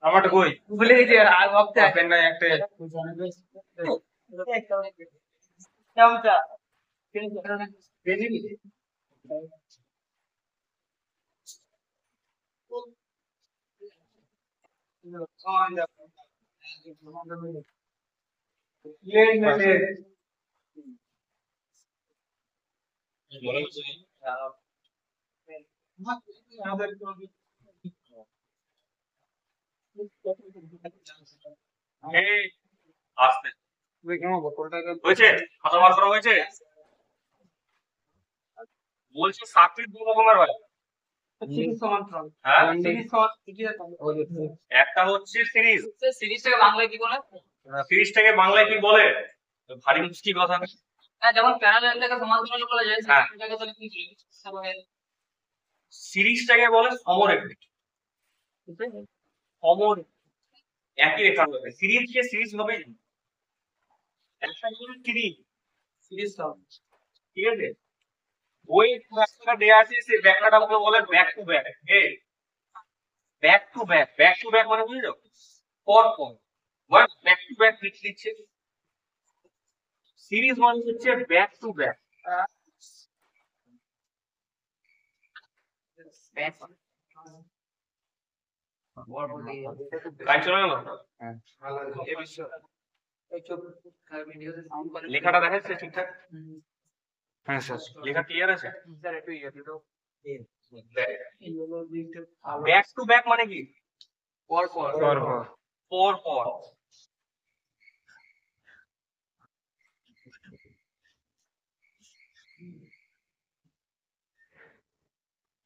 আমারটা কই ভুলে গেছি আর ভাবতে পেন না একটা কেমনটা বেনি আসতে হয়েছে কথা বার করা হয়েছে বলছি সার্কিট দু রকমের হয় একটা হচ্ছে সিরিজ সিরিজটাকে বাংলায় কি বলে সিরিজটাকে বাংলায় কি বলে ভারী মুশকিল কথা যেমন প্যারালালটাকে সমান্তরাল বলা যায় সেটাকে তাহলে কি বলে সিরিজটাকে বলে সমরেখা সমর একই রেখা হবে সিরিজ কে সিরিজ হবে একটা সিরিজ সিরিজ ঠিক আছে ওই ব্যাখ্যাটা দেয়া আছে সেই ব্যাখ্যাটা আমাকে বলে ব্যাক টু ব্যাক এই ব্যাক টু ব্যাক মানে বুঝছো পর পর ব্যাক টু ব্যাক লিখছে সিরিজ মানে হচ্ছে ব্যাক টু ব্যাক লেখাটা দেখাচ্ছে ঠিকঠাক হ্যাঁ স্যার লেখা ক্লিয়ার আছে স্যার একটু ব্যাক টু ব্যাক মানে কি পর পর পর পর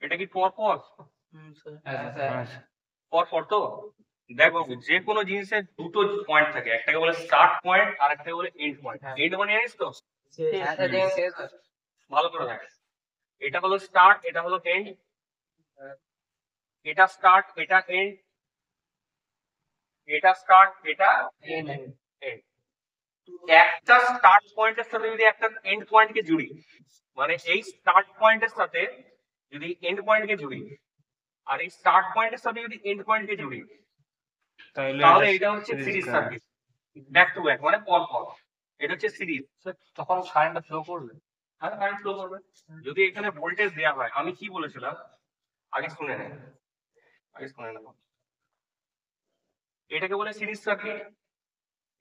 এটা কি পর পর পর পর তো দেখো যে কোনো জিনিসের দুটো পয়েন্ট থাকে একটাকে বলে স্টার্ট পয়েন্ট আর একটাকে বলে এন্ড পয়েন্ট এন্ড মানে জানিস তো ভালো করে দেখ এটা হলো স্টার্ট এটা হলো এন্ড এটা স্টার্ট এটা এন্ড এটা স্টার্ট এটা এন্ড একটা স্টার্ট পয়েন্টের সাথে যদি একটা এন্ড পয়েন্টকে জুড়ি মানে এই স্টার্ট পয়েন্টের সাথে যদি এন্ড পয়েন্টকে জুড়ি আর এই স্টার্ট পয়েন্টের সাথে যদি এন্ড পয়েন্টকে জুড়ি তাহলে এটা হচ্ছে series circuit back to back মানে পর পর এটা হচ্ছে সিরিজ তখন কারেন্টটা ফ্লো করবে হ্যাঁ কারেন্ট ফ্লো করবে যদি এখানে ভোল্টেজ দেওয়া হয় আমি কি বলেছিলাম আগে শুনে নেন এটাকে বলে সিরিজ সার্কিট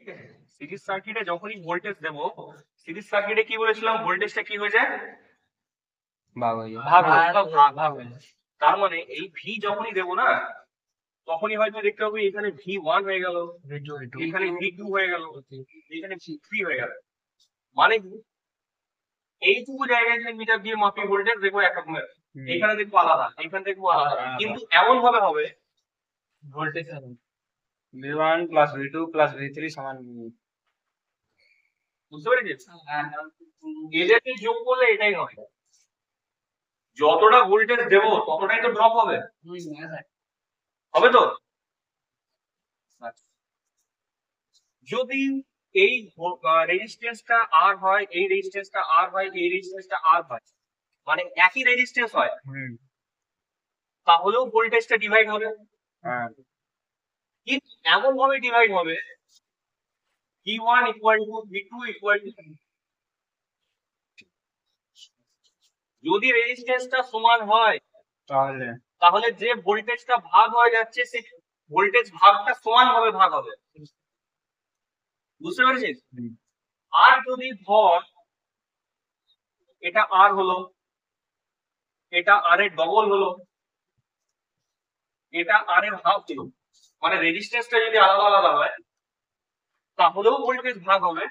ঠিক আছে সিরিজ সার্কিটে যখনই ভোল্টেজ দেব সিরিজ সার্কিটে কি বলেছিলাম ভোল্টেজটা কি হয়ে যায় ভাগ তার মানে এই ভি যখনই দেবো না তখনই হয়তো দেখতে হবে এখানে V1 হয়ে গেল এখানে V2 হয়ে গেল এখানে V3 হয়ে গেল মানে কি এইটুকু জায়গায় যদি মিটার দিয়ে মাপি ভোল্টেজ দেখবো একরকমের এখানে দেখবো আলাদা এখানে দেখবো আলাদা কিন্তু এমন ভাবে হবে ভোল্টেজ V1 + V2 + V3 সমান বুঝতে পেরেছিস এদেরকে যোগ করলে এটাই হয় যতটা ভোল্টেজ দেবো ততটাই তো ড্রপ হবে হবে তো যদি এই রেজিস্ট্যান্সটা আর হয় এই রেজিস্ট্যান্সটা আর হয় এই রেজিস্ট্যান্সটা আর হয় মানে একই রেজিস্ট্যান্স হয় তাহলেও ভোল্টেজটা ডিভাইড হবে কিন্তু এমন ভাবে ডিভাইড হবে V1 = V2 = যদি রেজিস্ট্যান্সটা সমান হয় তাহলে যে ভোল্টেজটা ভাগ হয়ে যাচ্ছে সেই ভোল্টেজ ভাগটা সমান ভাবে ভাগ হবে বুঝতে পেরেছিস আর যদি ধর এটা আর হলো এটা আর এর ডবল হলো এটা আর এর হাফ হলো মানে রেজিস্ট্যান্সটা যদি আলাদা আলাদা হয় তাহলেও ভোল্টেজ ভাগ হবে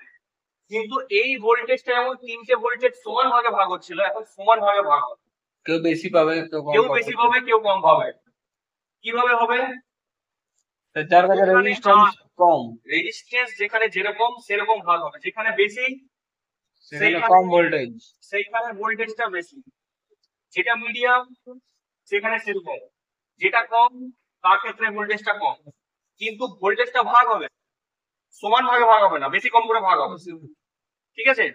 কিন্তু এই ভোল্টেজটা এমন তিনটে ভোল্টেজ সমান ভাগে ভাগ হচ্ছিল এখন সমান ভাগে ভাগ হবে কেউ বেশি পাবে কেউ কম পাবে কিভাবে হবে যার কাছে রেজিস্ট্যান্স কম রেজিস্ট্যান্স যেখানে যেরকম সেরকম ভাগ হবে যেখানে বেশি সেখানে কম ভোল্টেজ সেইখানে ভোল্টেজটা বেশি যেটা মিডিয়াম সেখানে সেরকম যেটা কম তার ক্ষেত্রে ভোল্টেজটা কম কিন্তু ভোল্টেজটা ভাগ হবে সমান ভাগে ভাগ হবে না বেশি কম করে ভাগ হবে ঠিক আছে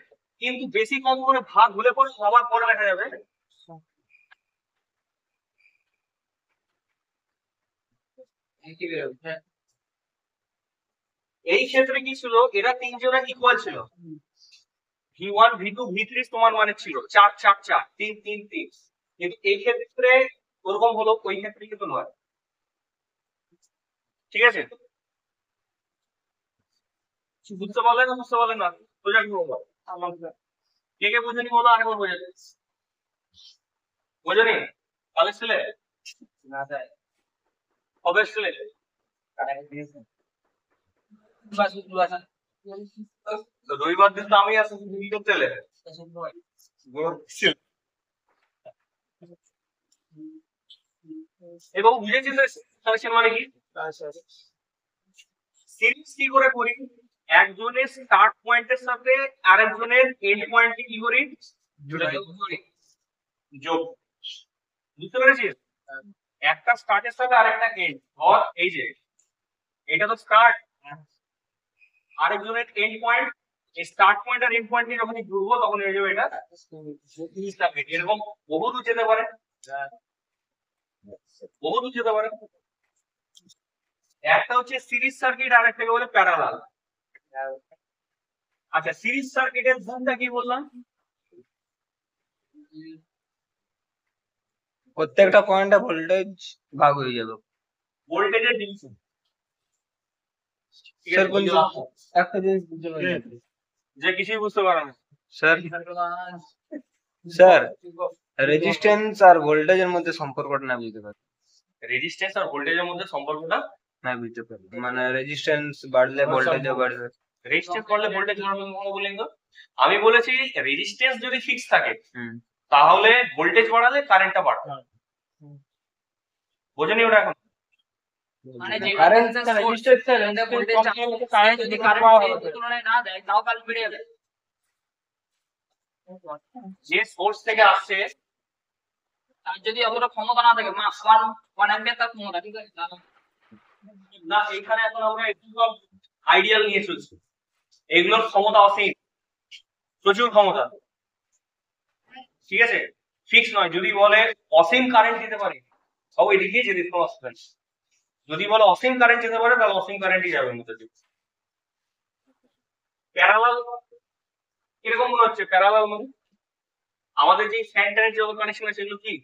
কিন্তু বেশি কম করে ভাগ হলে পরে সবার পরে দেখা যাবে এই ক্ষেত্রে কি ছিল, এরা তিনজনের ইকুয়াল ছিল, V1 V2 V3 সমান মানে ছিল 4 4 4 3 3 3, কিন্তু এই ক্ষেত্রে ওরকম হলো, ওই ক্ষেত্রে কিন্তু নয়। ঠিক আছে, বুঝতে পারলেন না? বুঝতে পারলেন না? বোঝা কি বলবো? কে কে বুঝেনি বলো, আরেকবার বোঝা বোঝেনি? তাহলে ছেলে না যায় কবে ছেলে রবিবার দিন তো আমি আসি, তুমি করতে এলে এবং বুঝেছি সাজেশন মানে কি, সিরিজ কি করে করি, একজনের স্টার্ট পয়েন্টের সাথে আরেকজনের এন্ড পয়েন্টকে কি করি, যোগ। বুঝতে পেরেছিস? একটা স্টার্টের সাথে আরেকটা এন্ড, ধর এই যে এটা তো স্টার্ট, আরেকজনের এন্ড পয়েন্ট, এই স্টার্ট পয়েন্ট আর এন্ড পয়েন্টকে যখন জুড়বো তখন হয়ে যাবে এটা সার্কিট। এরকম বহু দূর যেতে পারে, বহু দূর যেতে পারে। একটা হচ্ছে সিরিজ সার্কিট আর একটাকে বলে প্যারালাল। আচ্ছা, সিরিজ সার্কিটের গুণটা কি বললাম, প্রত্যেকটা পয়েন্টে ভোল্টেজ ভাগ হয়ে যাবে, ভোল্টেজের ডিভিশন। স্যার কোন একটা জিনিস বুঝতে পারলাম যে কিছুই বুঝতে পারে না স্যার, স্যার রেজিস্ট্যান্স আর ভোল্টেজের মধ্যে সম্পর্কটা না বুঝতে পারি, রেজিস্ট্যান্স আর ভোল্টেজের মধ্যে সম্পর্কটা না বুঝতে পারি, মানে রেজিস্ট্যান্স বাড়লে ভোল্টেজও বাড়বে, রেজিস্ট্যান্স বাড়লে ভোল্টেজ বাড়বে বলেন তো। আমি বলেছি রেজিস্ট্যান্স যদি ফিক্স থাকে তাহলে ভোল্টেজ বাড়ালে কারেন্টটা বাড়বে। বোঝেনি ওটা এখন? মানে যে কারেন্ট রেজিস্ট্যান্স এর ভোল্টেজ কারেন্ট যদি কারেন্ট তুলনায় না দেয় তাও কারেন্ট বেড়ে যাবে। যে সোর্স থেকে আসছে আর যদি অতটা ক্ষমতা না থাকে, 1 অ্যাম্পিয়ার তার ক্ষমতা, ঠিক আছে না, এখানে এখন আমরা একটু আইডিয়াল নিয়ে চলছি, এগুলোর ক্ষমতা অসীম, প্রচুর ক্ষমতা। ঠিক আছে, ফিক্স নয়। যদি বলে অসীম কারেন্ট দিতে পারে সব এদিকে যদি যদি বলে অসীম কারেন্ট যেতে পারে তাহলে অসীম কারেন্টই যাবে মধ্যে দিয়ে। প্যারালাল কিরকম মনে হচ্ছে? প্যারালাল মানে আমাদের যে ফ্যান যে কানেকশন আছে এগুলো কি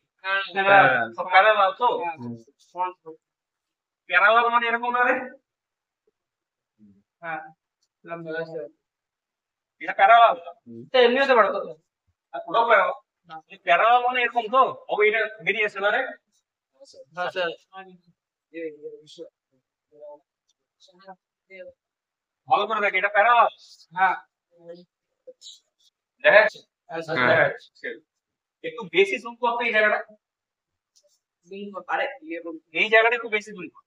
প্যারালাল? তো প্যারালাল মানে এরকম না রে, হ্যাঁ এটা প্যারালাল, এমনি হতে পারে তো, প্যারালাল মানে এরকম তো হবে, এটা বেরিয়েছে না রে। ভালো করে দেখ, এটা প্যারালাল, হ্যাঁ দেখা যাচ্ছে? একটু বেশি জুম করতে এই জায়গাটা, এই জায়গাটা একটু বেশি জুম কর।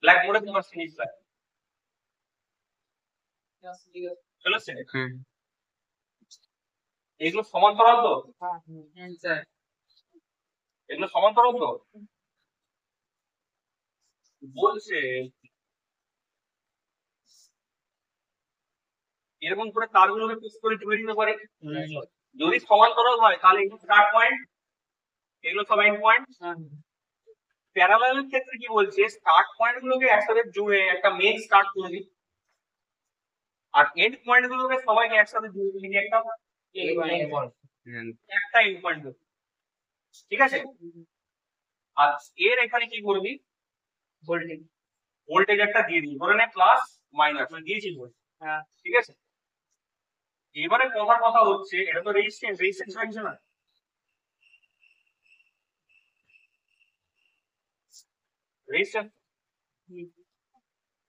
ব্ল্যাক মোডে তোমার সিরিজ চলেছে, এগুলো সমান্তরাল তো, এগুলো সমান্তরাল তো বলছে, এরকম করে তারগুলোকে পিস করে জুড়ে দিতে পারে। যদি সমান্তরাল হয় তাহলে এগুলো স্টার্ট পয়েন্ট, এগুলো সব এন্ড পয়েন্ট। প্যারালালের ক্ষেত্রে কি বলছে, স্টার্ট পয়েন্ট গুলোকে একসাথে জুড়ে একটা মেইন স্টার্ট করে দিই, আর এন্ড পয়েন্ট গুলোকে সবাইকে একসাথে জুড়ে দিই একটা এন্ড পয়েন্ট। ঠিক আছে, আর এর এখানে কি করবি, ভোল্টেজ, ভোল্টেজ একটা দিয়ে দিই, ধরে নে প্লাস মাইনাস দিয়েছি ভোল্টেজ। ঠিক আছে, এবারে কথা হচ্ছে, এটা তো রেজিস্ট্যান্স রাখছে না, রেজিস্ট্যান্স।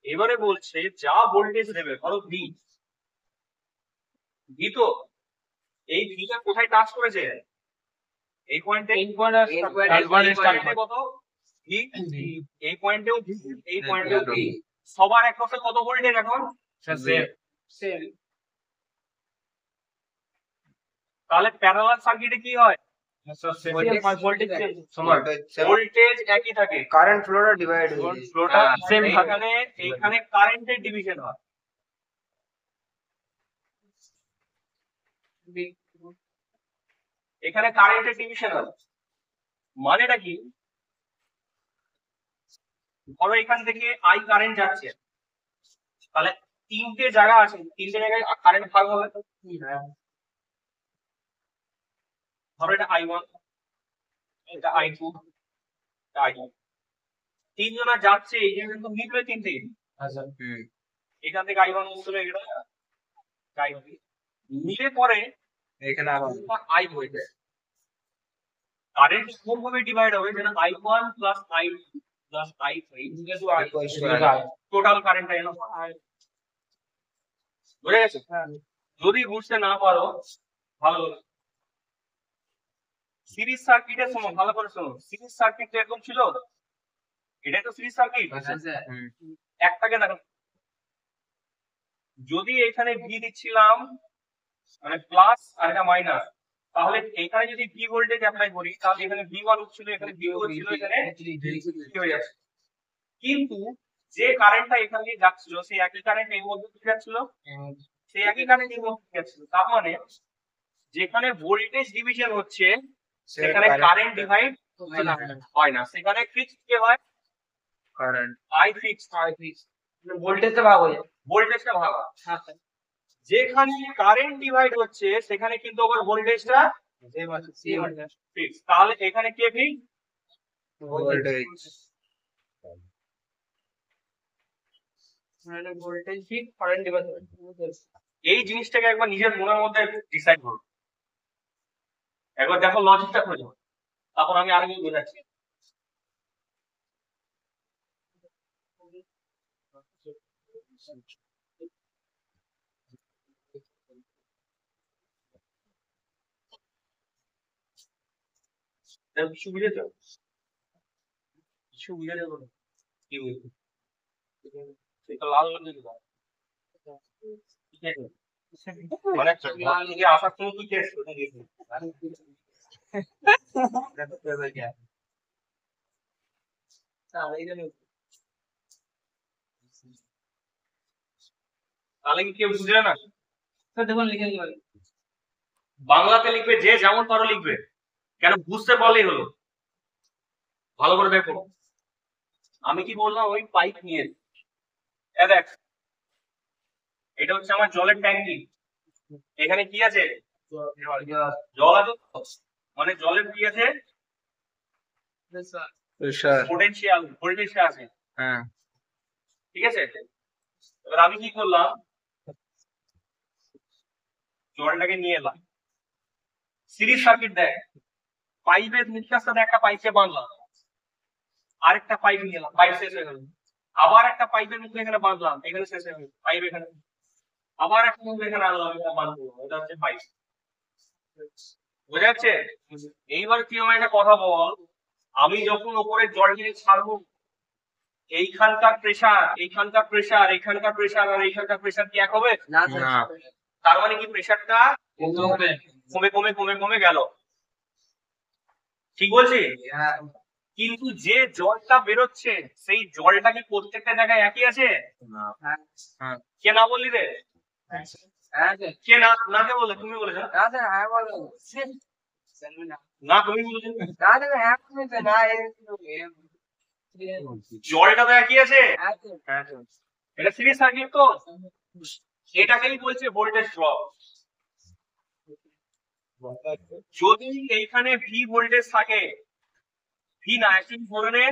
এবারে বলছে যা ভোল্টেজ দেবে, ধরো ভি, ভি তো এই ভিটা কোথায় টাচ করেছে, এই পয়েন্টে, কত ভি, এই পয়েন্টেও ভি, এই পয়েন্টেও ভি, সবার একপাশে কত ভোল্টেজ এখন সেম। তাহলে প্যারালাল সার্কিটে কি হয়? ভোল্টেজ একই থাকে, কারেন্ট ফ্লোটা ডিভাইড হয়ে যায়। ফ্লোটা সেম। এইখানে কারেন্টের ডিভিশন হয়। এখানে কারেন্টের ডিভিশন হয় মানেটা কি? ধরো এখান থেকে আই কারেন্ট যাচ্ছে, তাহলে তিনটে জায়গা আছে, তিনটে জায়গায় কারেন্ট ভাগ হবে। ধরো এটা I1, এটা I2, এটা I1, তিনজনা যাচ্ছে, এই যে কিন্তু মিলবে তিনটে। এখান থেকে I1 উঠলো, এটা I2 মিলে পরে এখানে আই হয়ে যায়। কারেন্ট কোন ভাবে ডিভাইড হবে? যেন I1 plus I2 plus I3 total কারেন্টটা এলো। বুঝে গেছে? যদি বুঝতে না পারো ভালো, সিরিজ সার্কিটের সময় ভালো করে শোনো। সিরিজ সার্কিট এরকম ছিল, এটাই তো সিরিজ সার্কিট। একটাকে দেখো, যদি এখানে ভি দিচ্ছিলাম মানে প্লাস আর এটা মাইনাস, তাহলে এখানে যদি ভি ভোল্টেজ অ্যাপ্লাই করি, তাহলে এখানে V1 উঠছিল, এখানে V2 ছিল, এখানে V হয়ে যাচ্ছে। কিন্তু যে কারেন্টটা এখান দিয়ে যাচ্ছিল, সেই একই কারেন্ট এর মধ্যে দিয়ে যাচ্ছিল, সেই একই কারেন্ট এর মধ্যে দিয়ে যাচ্ছিল। তার মানে যেখানে ভোল্টেজ ডিভিশন হচ্ছে সেখানে কারেন্ট ডিভাইড হয় না, সেখানে ফিক্সড কে হয়? কারেন্ট। আই ফিক্সড, ভোল্টেজটা ভাগ হয়ে যায়। ভোল্টেজটা ভাগ হয়। যেখানে কারেন্ট ডিভাইড হচ্ছে সেখানে কিন্তু আবার ভোল্টেজটা ফিক্স। তাহলে এখানে কে fix? Voltage. Voltage fix, current divide হয়। এই জিনিসটাকে একবার নিজের মনের মধ্যে ডিসাইড করো, একবার দেখো লজিকটা খোঁজো, তারপর আমি আরেকটু বোঝাচ্ছি। কিছু বুঝেছ? কিছু বুঝে যাবো কি বুঝলি? সেটা লাল রঙের দিবা, ঠিক আছে? মানে লাল দিকে আসার সময় কি টেস্ট করে দেখি। তাহলে কি কেউ বুঝলে না? দেখুন লিখে দিবেন, বাংলাতে লিখবে, যে যেমন পারো লিখবে, কেন বুঝতে পারলেই হলো। ভালো করে দেখো, আমি কি বললাম? ওই পাইপ নিয়ে দেখ, এটা হচ্ছে আমার জলের ট্যাঙ্কি। এখানে কি আছে? জল আছে, মানে জলের কি আছে? প্রেসার। পোটেনশিয়াল, ভোল্টেজ আছে। হ্যাঁ, ঠিক আছে। এবার আমি কি করলাম? জলটাকে নিয়ে এলাম, সিরিজ সার্কিট দেখ, পাইপের নিঃশ্বাসটা একটা পাইপে বাঁধলাম, আরেকটা পাইপ নিয়ে এলাম, পাইপ শেষ হয়ে গেল, আবার একটা পাইপের মধ্যে এখানে বাঁধলাম, এখানে শেষ হয়ে গেল পাইপ, এখানে আবার একটা মধ্যে এখানে আনলাম, এখানে বাঁধবো, এটা হচ্ছে পাইপ। বোঝা যাচ্ছে? এইবার কি আমার একটা কথা বল, আমি যখন ওপরে জলটাকে ছাড়বো, এইখানকার প্রেসার, এইখানকার প্রেসার, এইখানকার প্রেসার আর এইখানকার প্রেসার কি এক হবে? না। তার মানে কি প্রেসারটা কমে কমে কমে কমে গেল। ঠিক বলছি? কিন্তু যে জলটা বেরোচ্ছে সেই জলটা কি প্রত্যেকটা জায়গায় একই আছে? কে না বললি রে? কে না? না কে বলে? তুমি বলেছো না, তুমি বলেছো জলটা তো একই আছে। এটা সিরিজ সার্কিট তো, এটাকেই বলছে ভোল্টেজ ড্রপ। যদি এইখানে ভি ভোল্টেজ থাকে, ভি না অ্যাকচুয়ালি ধরে নে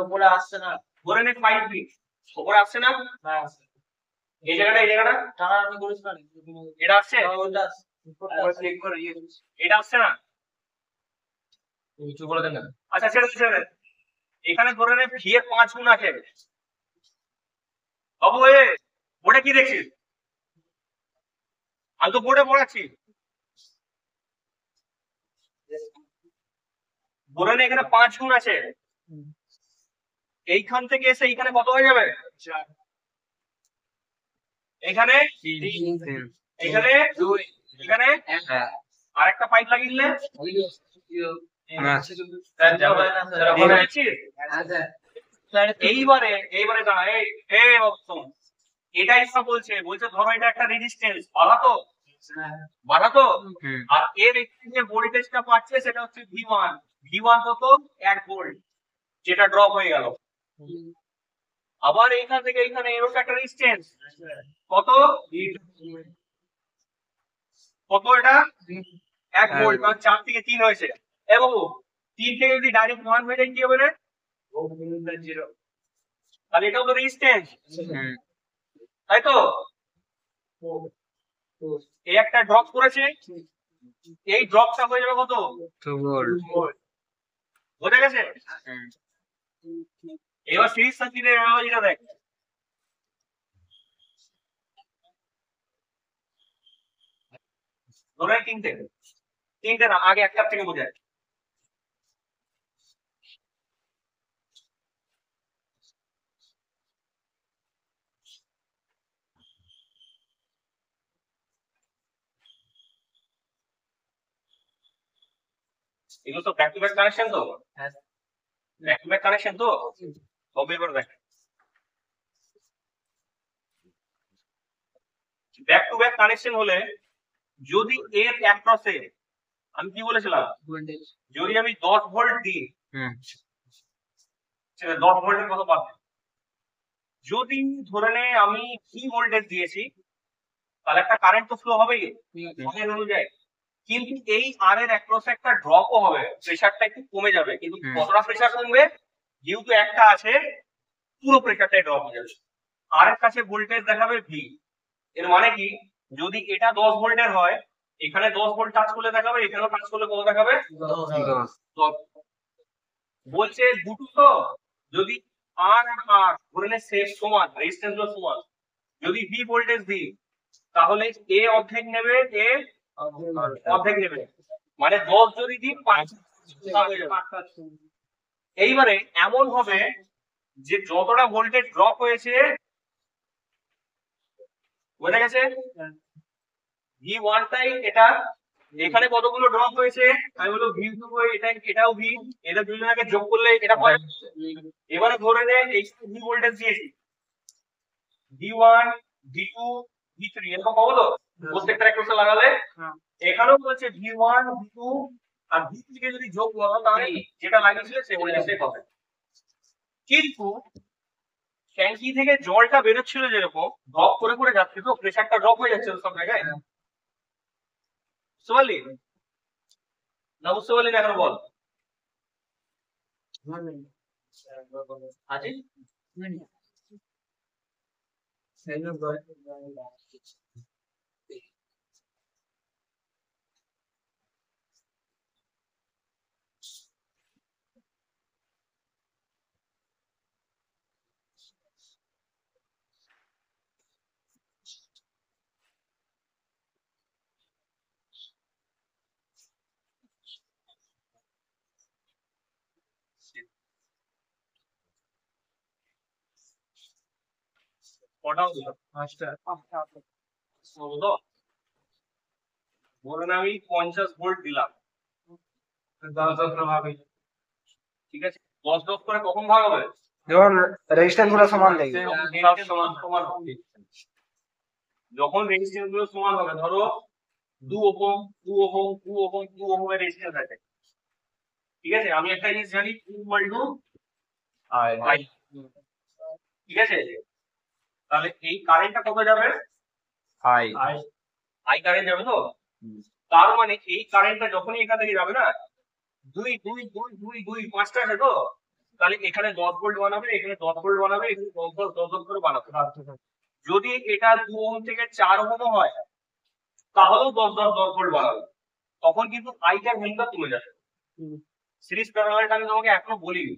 উপরে আসছে না, ধরে নে 5 ভি, উপরে আসছে না, এই জায়গাটা, এই জায়গাটা টানা আপনি করেছেন, এটা আসছে, ওটা ক্লিক করে এটা আসছে না। কিছু বলে দেন না। আচ্ছা ছেড়ে দে, ছেড়ে দে। এখানে ধরে নে ভি এর 5 গুণ আছে। বাবু ওটা কি দেখছিস? আমি তো বোর্ডে পড়াচ্ছি। ধরে নে এখানে 5 গুণ আছে, এইখান থেকে এসে এইখানে কত হয়ে যাবে? এখানে এখানে 2, এখানে আর একটা পাইপ লাগিয়ে দিলে ম্যাচ এইবারে দাঁড়া এই অপশন এটা ইচ্ছা বলছে ধরো এটা একটা রেজিস্ট্যান্স বাধা তো আর এর একটি যে ভোল্টেজটা পাচ্ছে সেটা হচ্ছে V1 কত 1 ভোল্ট যেটা ড্রপ হয়ে গেল আবার এইখান থেকে এইখানে এরও একটা রেজিস্ট্যান্স কত এটা 1 ভোল্ট কারণ 4 থেকে 3 হয়েছে এবং 3 থেকে যদি ডাইরেক্ট 1 হয়ে যায় কি হবে রে তাহলে এটাও তো রেজিস্ট্যান্স তাই তো এই একটা ড্রপ করেছে এই ড্রপটা হয়ে যাবে কত 2 ভোল্ট বোঝা গেছে এবার সিরিজ সার্কিটের অ্যানালজিটা দেখ ধরে তিনটে না আগে একটা থেকে বোঝায় এগুলো তো ব্যাক টু ব্যাক কানেকশন তো ব্যাক টু ব্যাক কানেকশন তো হবে এবার দেখ ব্যাক টু ব্যাক কানেকশন হলে যদি এর অ্যাক্রসে আমি কি বলেছিলাম যদি আমি 10 ভোল্ট দিই সেটা 10 ভোল্টের কত পাবে যদি ধরে নে আমি ভি ভোল্টেজ দিয়েছি তাহলে একটা কারেন্ট তো ফ্লো হবেই অনুযায়ী কিন্তু এই আর এর অ্যাক্রসে একটা ড্রপও হবে প্রেসারটা একটু কমে যাবে কিন্তু কতটা প্রেসার কমবে যেহেতু একটা আছে পুরো প্রেসারটাই ড্রপ হয়ে যাবে আর এর কাছে ভোল্টেজ দেখাবে ভি এর মানে কি যদি এটা 10 ভোল্টের হয় এখানে 10 ভোল্ট টাচ করলে দেখাবে এখানেও টাচ করলে কত দেখাবে 10 বলছে দুটো তো যদি আর আর ধরে নে সেম সমান রেজিস্ট্যান্স গুলো সমান যদি ভি ভোল্টেজ দিই তাহলে এ অর্ধেক নেবে এ অর্ধেক নেবে মানে 10 যদি দিই 5 এইবারে এমন হবে যে যতটা ভোল্টেজ ড্রপ হয়েছে বোঝা গেছে V1 টাই এটা এখানে কতগুলো ড্রপ হয়েছে আমি বলবো V2 এটাও V এটা দুজনকে যোগ করলে এটা পাওয়া যাচ্ছে এবারে ধরে নে এই V ভোল্টেজ দিয়েছি V1 V2 V3 এরকম হবে তো প্রত্যেকটা অ্যাক্রসে লাগালে এখানেও বলছে V1 V2 আর V3 কে যদি যোগ করো তাহলে যেটা লাগিয়েছিলে সেই ভোল্টেজটাই পাবে কিন্তু ট্যাঙ্কি থেকে জলটা বেরোচ্ছিল যেরকম ড্রপ করে করে যাচ্ছে তো প্রেসারটা ড্রপ হয়ে যাচ্ছে সব জায়গায় বুঝতে পারলি না বুঝতে পারলি না এখন বল আছে কটা হলো হলো ধরুন আমি 50 ভোল্ট দিলাম ঠিক আছে 10 করে কখন ভাগ হবে যখন রেজিস্ট্যান্স গুলো সমান দেখবে যখন রেজিস্ট্যান্স গুলো সমান হবে ধরো 2 ওহম 2 ওহম 2 ওহম 2 ওহমের রেজিস্ট্যান্স আছে ঠিক আছে আমি একটা জিনিস জানি Q I ঠিক আছে তাহলে এই কারেন্টটা কত যাবে আই কারেন্ট যাবে তো তার মানে এই কারেন্টটা যখনই এখান থেকে যাবে না 2 5টা আছে তো তাহলে এখানে 10 ভোল্ট বানাবে এখানে 10 ভোল্ট বানাবে এখানে 10 করে বানাবে যদি এটা 2 ওহম থেকে 4 ওহম হয় তাহলেও 10 ভোল্ট বানাবে তখন কিন্তু আইটার ভ্যালুটা কমে যাবে সিরিজ প্যারালালটা আমি তোমাকে এখনো বলিনি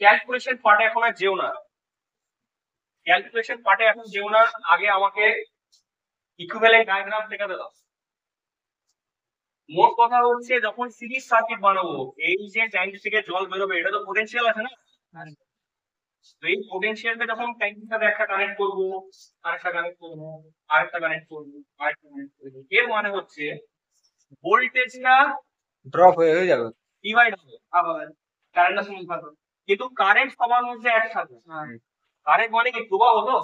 ক্যালকুলেশন পার্টে এখন আর যেও না ক্যালকুলেশন পার্টে এখন যেও না আগে আমাকে ইকুইভ্যালেন্ট ডায়াগ্রাম দেখাতে দাও মোট কথা হচ্ছে যখন সিরিজ সার্কিট বানাবো এই যে ট্যাঙ্ক থেকে জল বেরোবে এটা তো পোটেনশিয়াল আছে না তো এই পোটেনশিয়ালটা যখন ট্যাঙ্কির সাথে একটা কানেক্ট করবো, আরেকটা কানেক্ট করবো, আরেকটা কানেক্ট করবো, আরেকটা কানেক্ট করবো, এর মানে হচ্ছে ভোল্টেজটা ড্রপ হয়ে যাবে। ডিভাইড হবে, আবার কারেন্টটা সমান থাকবে, কিন্তু কারেন্ট সবার মধ্যে একসাথে। কারেন্ট মানে কি প্রবাহ, তো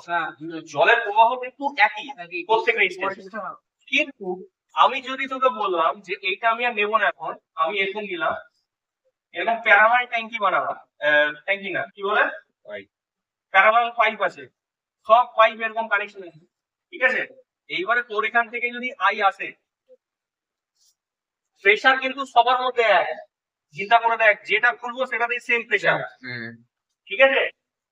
জলের প্রবাহ কিন্তু একই প্রত্যেক রেজিস্ট্যান্স। কিন্তু আমি যদি তোকে বললাম যে এইটা আমি আর নেবো না, এখন আমি এরকম নিলাম, এরকম প্যারালাল ট্যাঙ্কি বানাবো, ট্যাঙ্কি না কি বলে, প্যারালাল পাইপ আছে, সব পাইপ এরকম কানেকশন আছে, ঠিক আছে। এইবারে তোর এখান থেকে যদি আই আসে, প্রেসার কিন্তু সবার মধ্যে এক, চিন্তা করে দেখ, যেটা খুলবো সেটাতেই সেম প্রেসার, ঠিক আছে।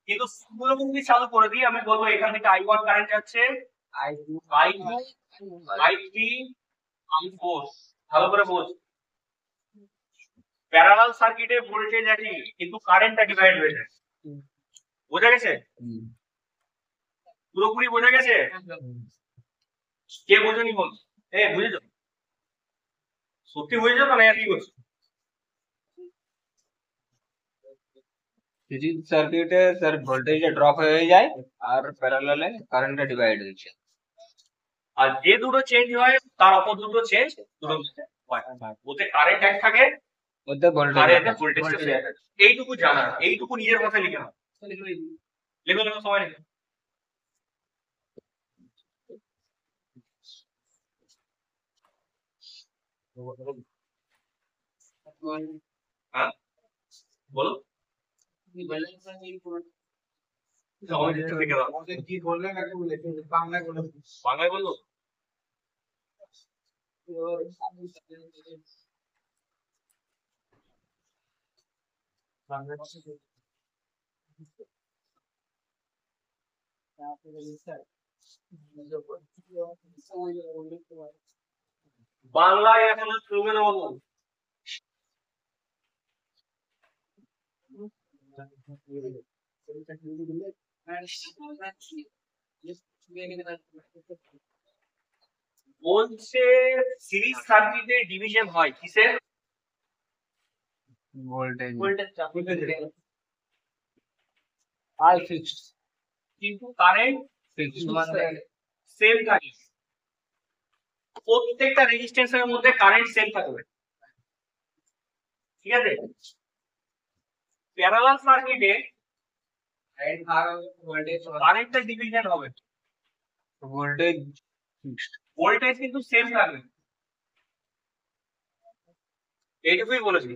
কিন্তু সবগুলো যদি চালু করে দিই, আমি বলবো এখান থেকে I1 কারেন্ট যাচ্ছে, I2, I3, I4, ভালো করে বোঝ। প্যারালাল সার্কিটে ভোল্টেজ একই, কিন্তু কারেন্টটা ডিভাইড হয়ে যায়। বোঝা গেছে? পুরোপুরি বোঝা গেছে? কে বোঝেনি বল? বুঝেছো? সত্যি বুঝেছো না একই বলছো? সিরিজ সার্কিটে স্যার ভোল্টেজ ড্রপ হয়ে যায় আর প্যারালালে কারেন্টটা ডিভাইড হচ্ছে। আর যে দুটো চেঞ্জ হয় তার অপর দুটো চেঞ্জ দুটো হয়, ওতে কারেন্ট এক থাকে, ওতে ভোল্টেজ এইটুকু জানা, এইটুকু নিজের কথা লিখে নাও, লিখে নাও সবাই লিখে। হ্যাঁ বলো, বাংলায় বললো। বাংলায় এখন শুনবে না বলবো। বলছে সিরিজ সার্কিটে ডিভিশন হয় কিসের? ভোল্টেজ আই ফিক্সড, কিন্তু কারেন্ট সেম থাকে, প্রত্যেকটা রেজিস্ট্যান্সের মধ্যে কারেন্ট সেম থাকবে, ঠিক আছে। প্যারালাল সার্কিটে কারেন্টের ডিভিশন হবে, ভোল্টেজ ভোল্টেজ কিন্তু সেম থাকবে, এইটুকুই বলেছি,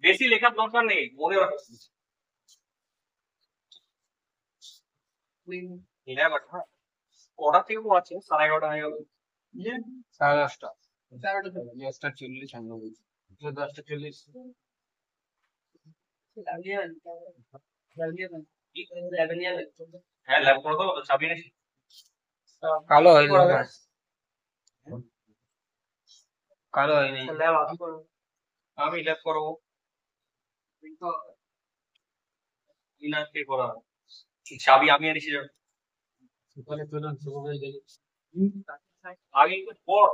বেশি লেখার দরকার নেই, মনে রাখো। কটা থেকে পড়াচ্ছে? 11:30 হয়ে গেল। 10:30 10:40 10:40 হ্যাঁ ল্যাব করে দাও, চাবি নেই। কালো হয়নি, কালো হয়নি, আমি ল্যাব করবো, ইনাকে করা চাবি আমি এনেছি, আগে একটু পড়।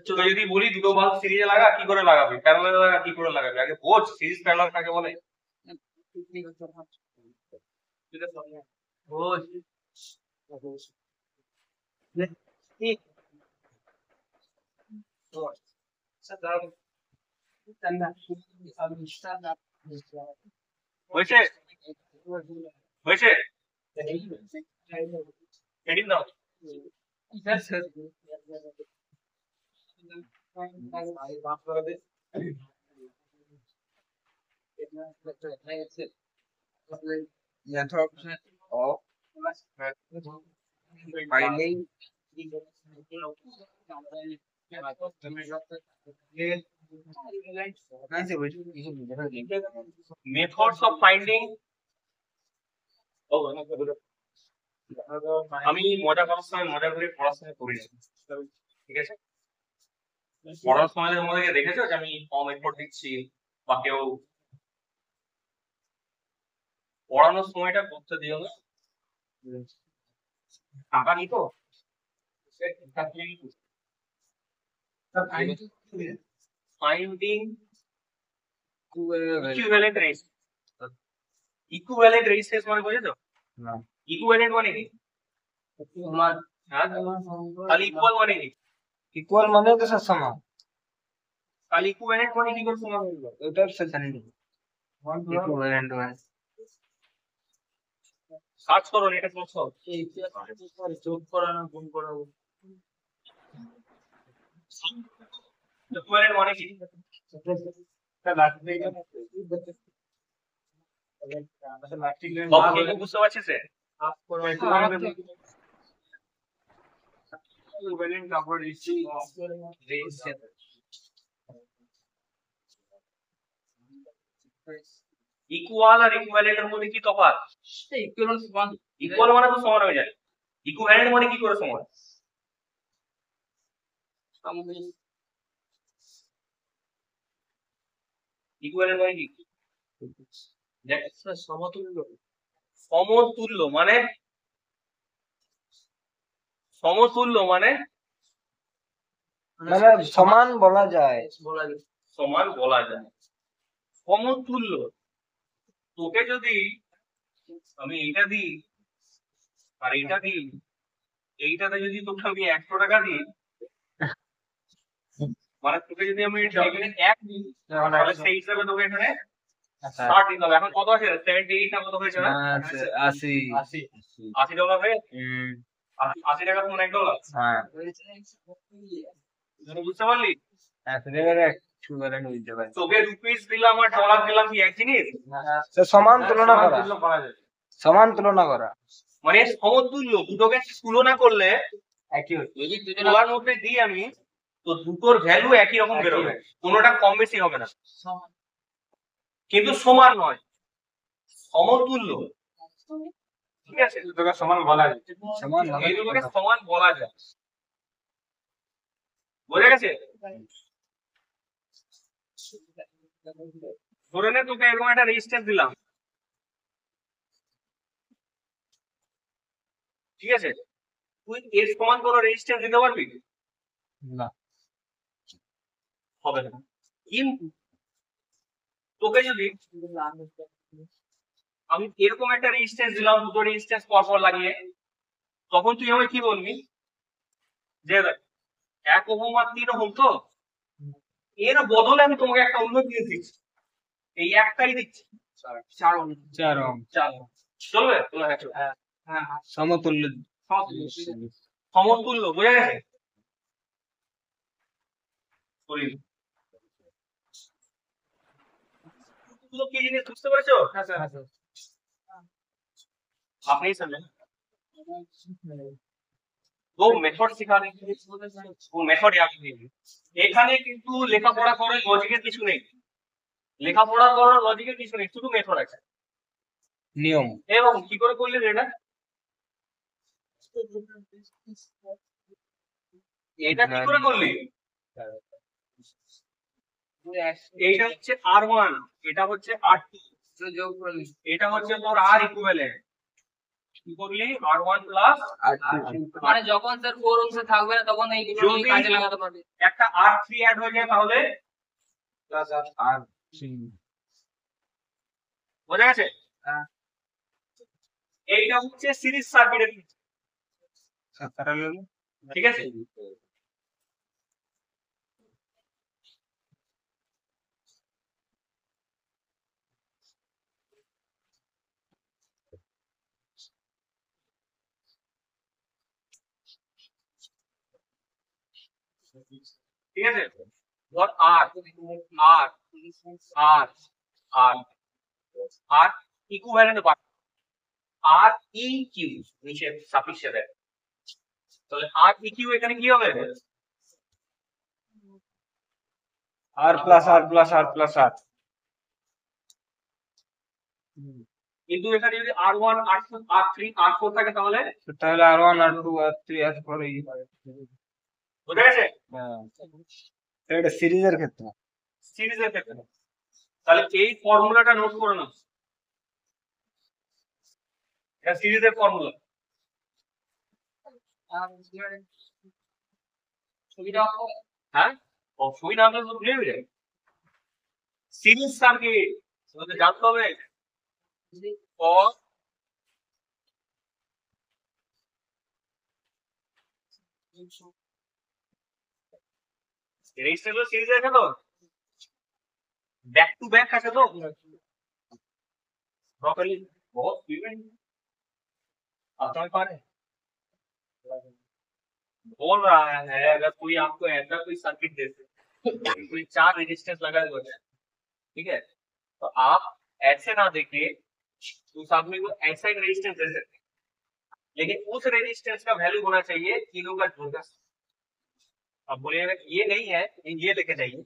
তোকে যদি বলি দুটো বাল্ব সিরিজে লাগা, কি করে লাগাবি? প্যারালাল লাগা, কি করে লাগাবি? আগে বোঝ সিরিজ প্যারালাল কাকে বলে। হয়েছে হয়েছে, এডিট দাও। method of finding methods of finding. আমি মজা করার সময় মজা করে পড়াশোনা করি না, ঠিক আছে। পড়ার সময় তোমাদেরকে দেখেছো যে আমি কম এফোর্ট দিচ্ছি বা কেউ পড়ানোর সময়টা করতে দিও না, টাকা নিত finding equivalent resistance, equivalent resistance মানে বুঝেছো? না ইকুইভ্যালেন্ট মানে কি? সমান। হ্যাঁ, তাহলে ইকুয়াল মানে কি? ইকুয়াল মানে তো স্যার সমান, তাহলে ইকুইভ্যালেন্ট মানে কি করে সমান হলো? ওটার স্যার জানি না। ইকুইভ্যালেন্ট মানে সার্চ করো এটা করছো। যোগ করা না গুণ করা? ইকুইভ্যালেন্ট মানে কি? সব কিছু বুঝতে পারছিস রে? ইকুয়াল আর ইকুইভ্যালেন্টের মধ্যে কি তফাৎ? ইকুইভ্যালেন্ট সমান। ইকুয়াল মানে তো সমান হয়ে যায়, ইকুইভ্যালেন্ট মানে কি করে সমান? ইকুইভ্যালেন্ট মানে কি? দেখ, সমতুল্য। সমতুল্য মানে, সমতুল্য মানে মানে সমান বলা যায়। বলা যায়। সমান বলা যায়। সমতুল্য, তোকে যদি আমি এইটা দিই আর এইটা দিই, এইটাতে যদি তোকে আমি 100 টাকা দিই, মানে তোকে যদি আমি এখানে 1 দিই, তাহলে সেই হিসাবে তোকে এখানে 60 দিতে হবে। এখন কত আছে? 78 না কত হয়েছে না? 80 $80 হয়ে গেছে? 80 টাকা সমান $1। হ্যাঁ তুই বুঝতে পারলি? 80 টাকার ইকুইভ্যালেন্ট বুঝতে পারি। তোকে রুপিস দিলাম আর ডলার দিলাম কি এক জিনিস? স্যার সমান তুলনা করা, সমান তুলনা করা মানে সমতুল্য, দুটোকে তুলনা করলে একই হচ্ছে। যদি দুজনের তুলার মধ্যে দিই আমি, তো দুটোর ভ্যালু একই রকম বেরোবে, কোনোটা কম বেশি হবে না, সমান। কিন্তু সমান নয়, সমতুল্য। ঠিক আছে, দুটোকে সমান বলা যায়, সমান এই দুটোকে সমান বলা যায়। বোঝা গেছে? ধরে নে তোকে এরকম একটা রেজিস্ট্যান্স দিলাম, ঠিক আছে, তুই এর সমান কোনো রেজিস্ট্যান্স দিতে পারবি? না হবে না। কিন্তু তোকে যদি আমি এরকম একটা রেজিস্ট্যান্স দিলাম, দুটো রেজিস্ট্যান্স পরপর লাগিয়ে, তখন তুই আমায় কি বলবি? যে 1 ওহম আর 3 ওহম, তো এর বদলে আমি তোমাকে একটা অন্য জিনিস দিচ্ছি, এই একটাই দিচ্ছি, 4 ওহম। 4 ওহম চলবে? হ্যাঁ, সমতুল্য। সমতুল্য, বোঝা গেছে? কি জিনিস বুঝতে পেরেছো? আপনি समझे? वो মেথড শেখানে, ও মেথড याद নেই। এখানে কিন্তু লেখাপড়া করার লজিকের কিছু নেই, লেখাপড়া করার লজিকের কিছু নেই, শুধু মেথড আছে, নিয়ম। এবং কি করে করলে এটা? এটা কি করে করলি? এইটা হচ্ছে R1, এটা হচ্ছে R2, যোগ করলি। এটা হচ্ছে তোর R ইকুইভ্যালেন্ট। কি করলি? R1 প্লাস মানে যখন স্যার 4 ওহম থাকবে না তখন এই দুটো যদি কাজে লাগাতে পারবে। একটা R3 অ্যাড হয়ে যায় তাহলে প্লাস আর বোঝা গেছে? হ্যাঁ। এইটা হচ্ছে সিরিজ সার্কিটের, 17 ঠিক আছে? ঠিক আছে, ধর আর আর আর আর আর ইকুইভ্যালেন্ট পার্ট আর ই কিউ নিচে সাফিক্সে দেয়, তাহলে আর ই কিউ এখানে কি হবে? আর প্লাস আর প্লাস আর প্লাস আর। কিন্তু এখানে যদি R1 R2 R3 R4 থাকে তাহলে তাহলে R1 R2 R3 R4 এই বোঝা গেছে? হ্যাঁ, এটা সিরিজের ক্ষেত্রে। সিরিজের ক্ষেত্রে তাহলে এই ফর্মুলাটা নোট করে নাও, এটা সিরিজের ফর্মুলা। ছবিটা হ্যাঁ, ছবি না আঁকলে তো ভুলে যাবে। সিরিজ সার্কিট তোমাদের জানতে হবে, for রেজিস্টার গুলো সিরিজ আছে তো, ব্যাক টু ব্যাক আছে তো प्रॉपर्ली बहुत स्टूडेंट आता है बोल रहा है अगर कोई आपको ऐसा कोई सर्किट दे दे कोई 4 रेजिस्टेंस लगा हुआ है, ठीक है, तो आप ऐसे ना देखिए उस आदमी को ऐसा एक रेजिस्टेंस दे सकते हैं, लेकिन उस रेजिस्टेंस का वैल्यू होना चाहिए तीनों का जोड़। अब बोलिएगा ये नहीं है, ये लेके जाइए,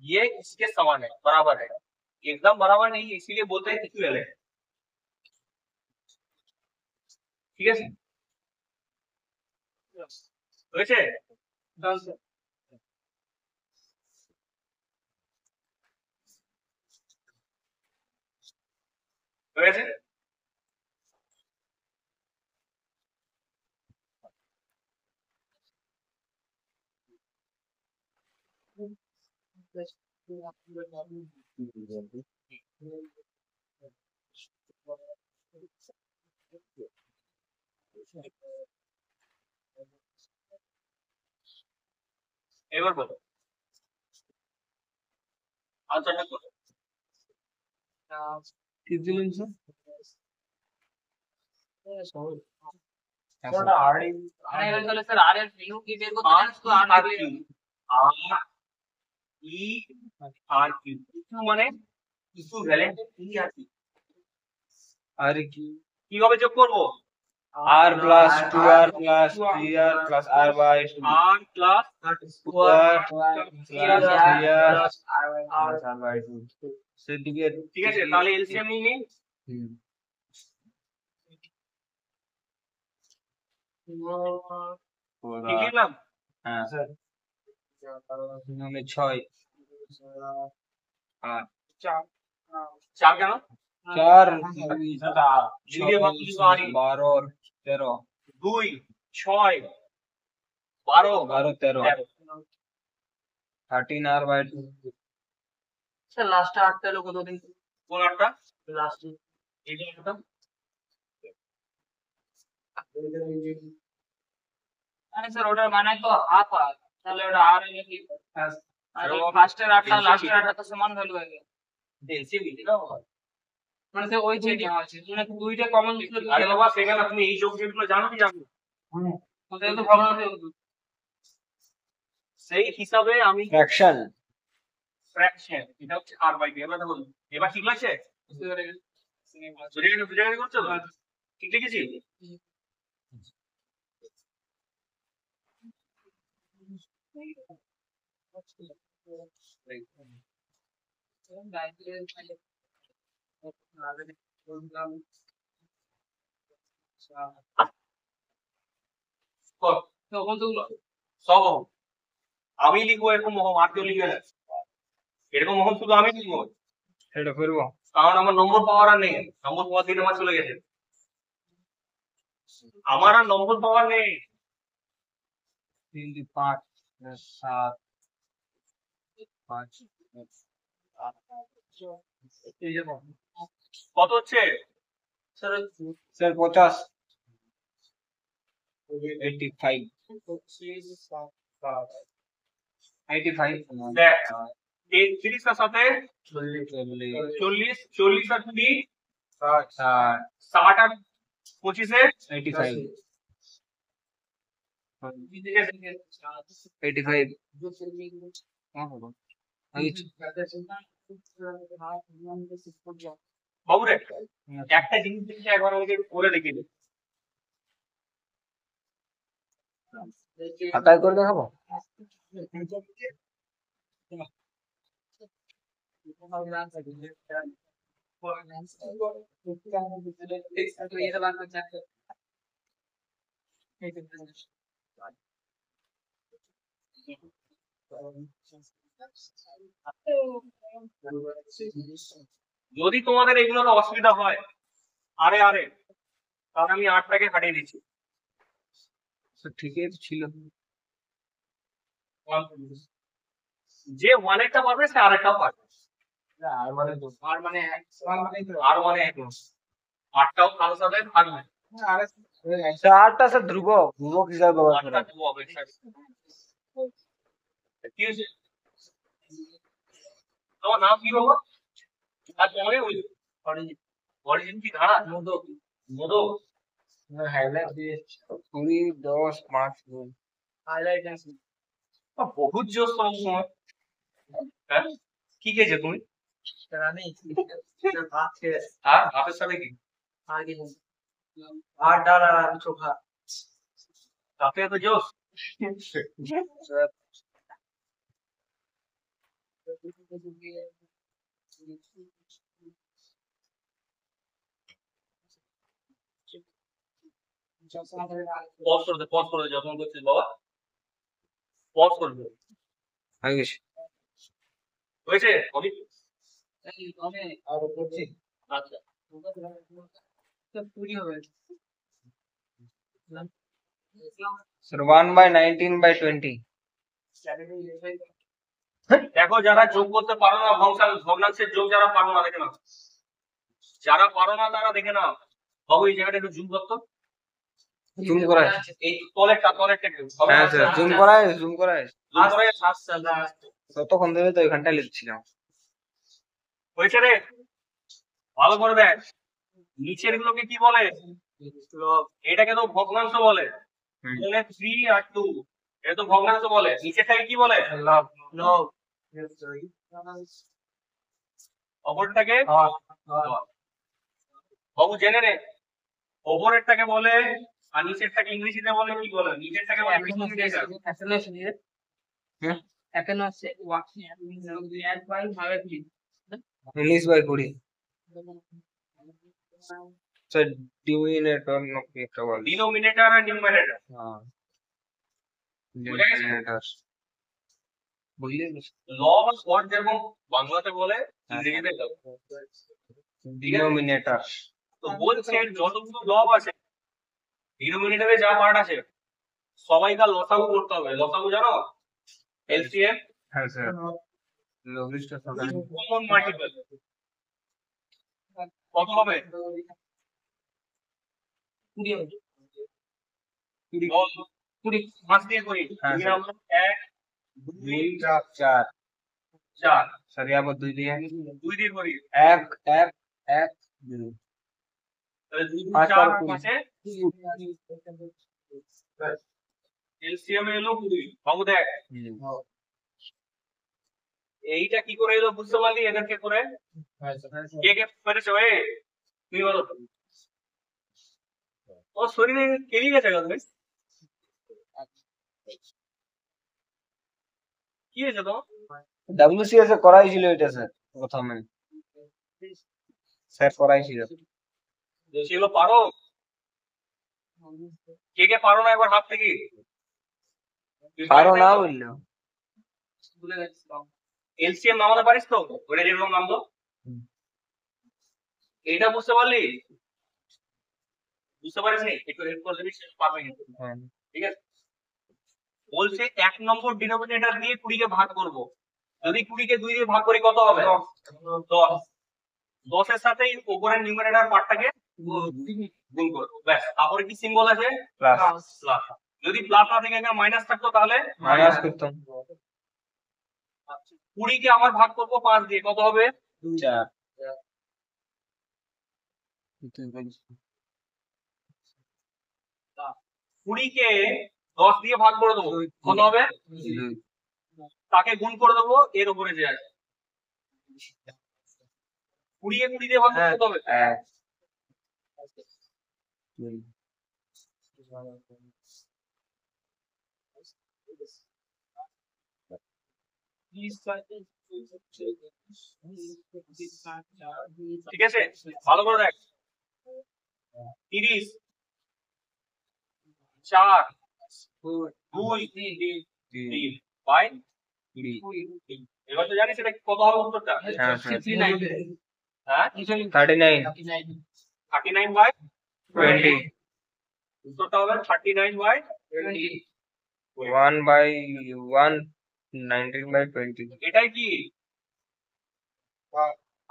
ये इसके समान है, बराबर है, एकदम बराबर नहीं है, इसीलिए बोलते हैं इक्वल है, ঠিক আছে হয়েছে হয়েছে এবার বলো আনসারটা করো তাহলে স্যার আর এর ভ্যালু কি বের করতে আর তো আর আর কিউ আর ই আর কিউ কিউ মানে ইকুইভ্যালেন্ট ই আর কিউ আর কি কিভাবে যোগ করব r plus 2r plus 3r plus r by 2 আর plus 2r plus 3r plus r by 2 সেদিকে ঠিক আছে তাহলে এলসিএম নিয়ে নিন কি লিখলাম হ্যাঁ স্যার মানে 6 আর 4 কেন 4 দিয়ে ভাগ দিলে তো আরই 12 और 13 2 6 12 12 13 13 13r by 2 স্যার লাস্টে 8 টা লোক কত দিন কোন আটটা লাস্ট এই যে আটটা মানে স্যার ওটার মানে তো হাফ আর তাহলে ওটা আর এর কি আর ফার্স্টের 8টা লাস্টের 8টা তো সমান ভ্যালু হয়ে গেল এলসিএম দিলাম মানে স্যার ওই যে নেওয়া আছে মানে দুইটা কমন দিছিল আরে বাবা সেখানে আপনি এই যোগগুলো জানো কি জানো ওদের তো প্রবলেম হয়ে গেল সেই হিসাবে আমি ফ্র্যাকশন ফ্র্যাকশন এটা হচ্ছে আর বাই বি এবার দেখুন এবার ঠিক লাগছে বুঝে গেছে করছো তো ঠিক লিখেছি তখন তো সব ওহম। আমি লিখবো এরকম ওহম আর কেউ লিখবে না এরকম ওহম শুধু আমি লিখবো এটা করব কারণ আমার নম্বর পাওয়ার আর নেই নম্বর পাওয়ার দিন আমার চলে গেছে আমার আর নম্বর পাওয়ার নেই 3 5 7 5 কত হচ্ছে স্যার স্যার 50 85 85 দেখ 30 এর সাথে 40 40 আর 20 60 60 আর 25 এ 85 বাবু রে একটা জিনিস দেখে একবার আমাকে একটু করে দেখিয়ে দে খাতায় করে দেখাবো যদি তোমাদের এগুলোতে অসুবিধা হয় আরে আরে তাহলে আমি 8টাকে কাটিয়ে দিচ্ছি ঠিকই তো ছিল যে 1 একটা পারবে সে আরেকটাও পারবে আর মানে আর মানে এক 8টাও কারোর সাথে থাকবে। চারটা স্যার ধ্রুব ধ্রুব হিসাবে ব্যবহার 8টা করে। ধ্রুব হবে। কি হয়েছে? তোমার নাম কি বাবা? আর তোমার অরিজিন কি ধারা? মোদক। মোদক। 20, 10, 5, 2। হাইলাইট আছে বহুত জোশ তোমার সময়। হ্যাঁ কি খেয়েছে তুমি? রানি ভাত খেয়ে আর ভাতের সাথে কি? আর কি ভাত ডাল আর আলু চোখা তাতে এত জোশ? পজ করে দে যখন করছিস বাবা। পজ করে দে। হয়ে গেছে। হয়েছে? অনেক আর করছি আচ্ছা। পুরি হবে স্যার 1/19/20। দেখো যারা যোগ করতে পারো না ভগ্নাংশের যোগ যারা পারো না দেখে নাও। যারা পারো না তারা দেখে নাও। বাবু এই জায়গাটা একটু জুম করতো। জুম করায়। এই টয়লেটটা হ্যাঁ স্যার জুম করায় জুম করায়। আচ্ছা ততক্ষণ ধরে তো এখানটা লিখছিলাম। হয়েছে রে? ভালো করে দেখ। নিচের গুলোকে কি বলে? এটাকে তো ভগ্নাংশ বলে। মানে 3 আর 2 এটা তো ভগ্নাংশ বলে। নিচেরটাকে কি বলে? লব অপরটাকে বাবু জেনে নে। ওপরেরটাকে বলে আর নিচেরটাকে ইংরেজিতে বলে কি বলে? নিচেরটাকে বলে ডিনোমিনেটর। এখানে আছে 1/20 19/20। স্যার ডিমিনেটর নাকি একটা বলে। ডিনোমিনেটর আর নিউমারেটর। হ্যাঁ বুঝে গেছো? ডিমিনেটর বুঝলে লব আর স্কোয়ার যেরকম বাংলাতে বলে ইংরেজিতে লব। ডিনোমিনেটর। তো বলছে যতগুলো লব আছে ডিনোমিনেটরে যা পার্ট আছে সবাইকার লসাগু করতে হবে। লসাগু জানো? এলসিএম হ্যাঁ স্যার লঘিষ্ঠ সংখ্যা কমন মাল্টিপল কত হবে? 20 হবে 20 5 দিয়ে করি। হ্যাঁ, দুই স্যার। আমরা 1 2 4 4 স্যার আবার 2 দিয়ে 2 দিয়ে করি। 1 1 1 2 তাহলে 2 পাঁচ 4 আর কুড়ি। পাঁচে এলসিএম এলো 20। বাবু দেখ এইটা কি করে এলো বুঝতে পারলি? এদেরকে করে কে কে পেরেছে? ওই তুই বলো। ও শরীরে কেলি গেছে গেল কি হয়েছে তো? WCS এ করাই ছিল এটা স্যার প্রথমে স্যার করাই ছিল। সেগুলো পারো? কে কে পারো না একবার হাত থেকে? পারো না বললো। ভুলে গেছি এলসিএম নামাতে পারিস তো? ওটা যেরকম নামলো এইটা বুঝতে পারলি? বুঝতে পারিস নি? একটু হেল্প করে দিবি পারবে কিন্তু। হ্যাঁ ঠিক আছে বলছে 1 নম্বর ডিনোমিনেটর দিয়ে 20 কে ভাগ করব। যদি 20 কে 2 দিয়ে ভাগ করি কত হবে? 10 10 এর সাথে উপরের নিউমারেটর পার্টটাকে গুণ করব। ব্যাস তারপরে কি সিম্বল আছে? Plus plus. যদি প্লাস না থেকে এখানে মাইনাস থাকতো তাহলে মাইনাস করতাম। 20 কে আবার ভাগ করব 5 দিয়ে কত হবে? 4 20 কে 10 দিয়ে ভাগ করে দেবো কত হবে? তাকে গুণ করে দেবো এর উপরে যে আছে 20 কে 20 দিয়ে ভাগ করতে কত হবে? 1 ঠিক আছে ভালো করে দেখ 30 4 2 3 বাই 3 এবার তো জানিস এটা কত হবে উত্তরটা? হ্যাঁ স্যার 39 হ্যাঁ 39 39 বাই 20 উত্তরটা হবে 39 বাই 1/1 19/20 এটাই কি?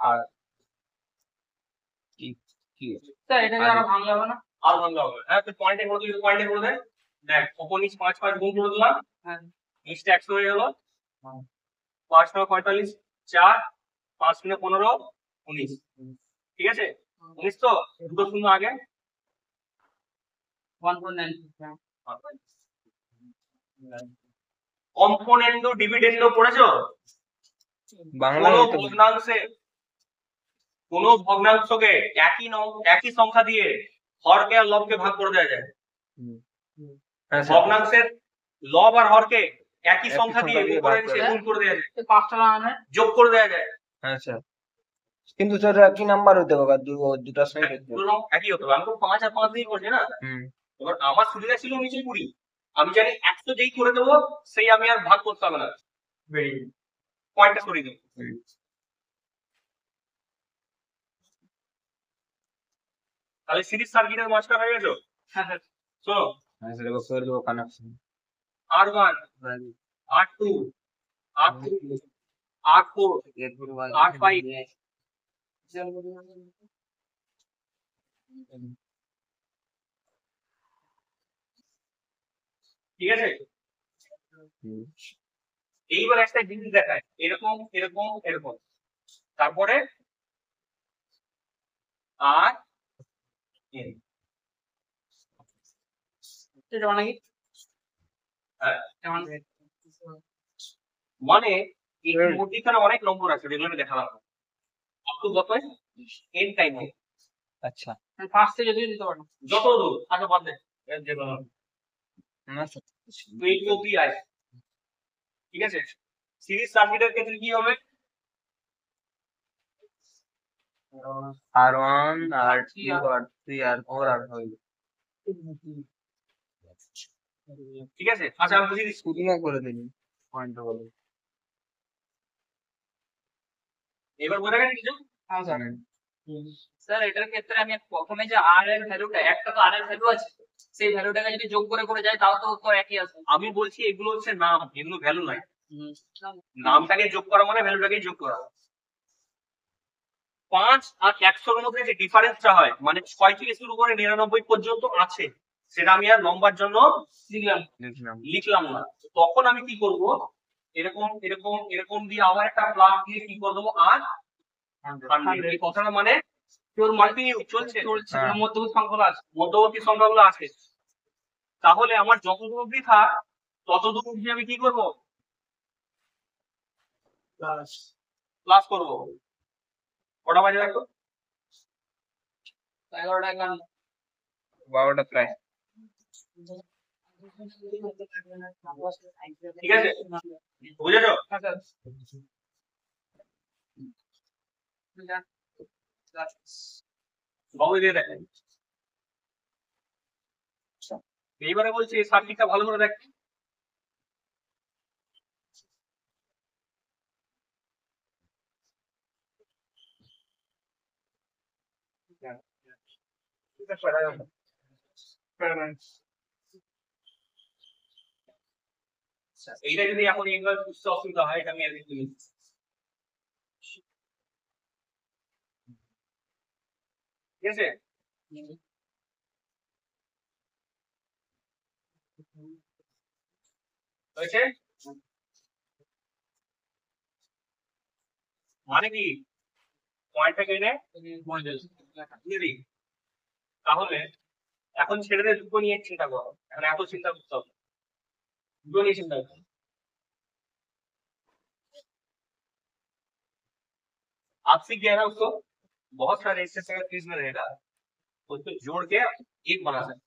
আর কি স্যার এটাকে আরো ভাঙলে হবে না? আর ভাঙা হবে। হ্যাঁ, তুই পয়েন্টে করে দিবি, পয়েন্টে করে দে। দেখ, ওপর নিচ 5 গুণ করে দিলাম, হ্যাঁ। নিচটা 100 হয়ে গেল। 5 9 45, 4 5 3 15 19। ঠিক আছে, 19 তো দুটো শূন্য আগে। 1.9 কম্পোনেন্ডো ডিভিডেন্ডো পড়েছো? বাংলা কোনো ভগ্নাংশকে একই সংখ্যা দিয়ে হরকে আর লবকে ভাগ করে দেওয়া যায়। ভগ্নাংশের লব আর হরকে একই সংখ্যা দিয়ে উপরে নিচে গুণ করে দেওয়া যায়, 5টা লাগানো যোগ করে দেওয়া যায়। হ্যাঁ স্যার, কিন্তু স্যার একই নাম্বার হতে হবে, দুটো সাইড দুটো একই হতো। আমি তো 5 আর 5 দিয়ে করছি না। এবার আমার সুবিধা ছিল নিচে 20, আমি জানি 100 যেই করে দেবো সেই আমি আর ভাগ করতে হবে না, পয়েন্টটা সরিয়ে দেবো। তাহলে সিরিজ সার্কিটের মাস্টার হয়ে গেছো। হ্যাঁ শোনো, করে দেবো connection. R1 R2 R3 R4 R5। ঠিক আছে, এইবার একটা জিনিস দেখায়, এরকম এরকম এরকম, তারপরে আর N। এটা মানে কি? হ্যাঁ, মানে মানে এই মধ্যখানে অনেক নম্বর আছে, যেগুলো আমি দেখালাম। আপ টু কত? n time. আচ্ছা, ফার্স্ট থেকে যদি দিতে পারো যত দূর আচ্ছা বাদ দে, যে কোনো না স্যার, 20 অবধি আয়। ঠিক আছে, সিরিজ সার্কিটের ক্ষেত্রে কি হবে? R1 R2 R3 R4 R5। ঠিক আছে, আচ্ছা আমি বুঝিয়ে দিচ্ছি। শুরু না করে দিন পয়েন্টটা বলে। এবার বোঝা গেছে কিছু? হ্যাঁ স্যার। স্যার এটার ক্ষেত্রে আমি প্রথমে যে আর এর ভ্যালুটা, একটা তো আর এর ভ্যালু আছে, সেই ভ্যালুটাকে যদি যোগ করে করে যাই তাও তো উত্তর একই আসবে। আমি বলছি এগুলো হচ্ছে নাম, এগুলো ভ্যালু নয়। নামটাকে যোগ করা মানে ভ্যালুটাকে যোগ করা। 5 আর 100 এর মধ্যে যে ডিফারেন্সটা হয়, মানে 6 থেকে শুরু করে 99 পর্যন্ত আছে, সেটা আমি আর লম্বার জন্য লিখলাম না। তখন আমি কি করব, এরকম এরকম এরকম দিয়ে আবার একটা প্লাস দিয়ে কি করে দেবো, আর 100। এই কথাটা মানে তোর কন্টিনিউ চলছে, মধ্যবর্তী সংখ্যাগুলো আছে, মধ্যবর্তী সংখ্যাগুলো আছে। তাহলে আমার যতদূর অবধি থাক ততদূর অবধি আমি কি করব, প্লাস করব। কটা বাজে দেখো? 11টা 12টা প্রায়। ঠিক আছে, বুঝেছো? বাবু দিয়ে দেখ। এইবারে বলছি সার্কিটটা ভালো করে দেখ। এইটা যদি এখন এইভাবে বুঝতে অসুবিধা হয়, এটা আমি আর একটু লিখছি। ঠিক আছে, হয়েছে? মানে কি, পয়েন্টটা কেটে দিয়ে দিই। তাহলে এখন ছেলেদের দুটো নিয়ে চিন্তা করো, এখন এত চিন্তা করতে হবে, দুটো নিয়ে চিন্তা করো। आप सीख गए ना उसको, बहुत सारे ऐसे चीज में रहेगा, उसको जोड़ के एक बना सकते।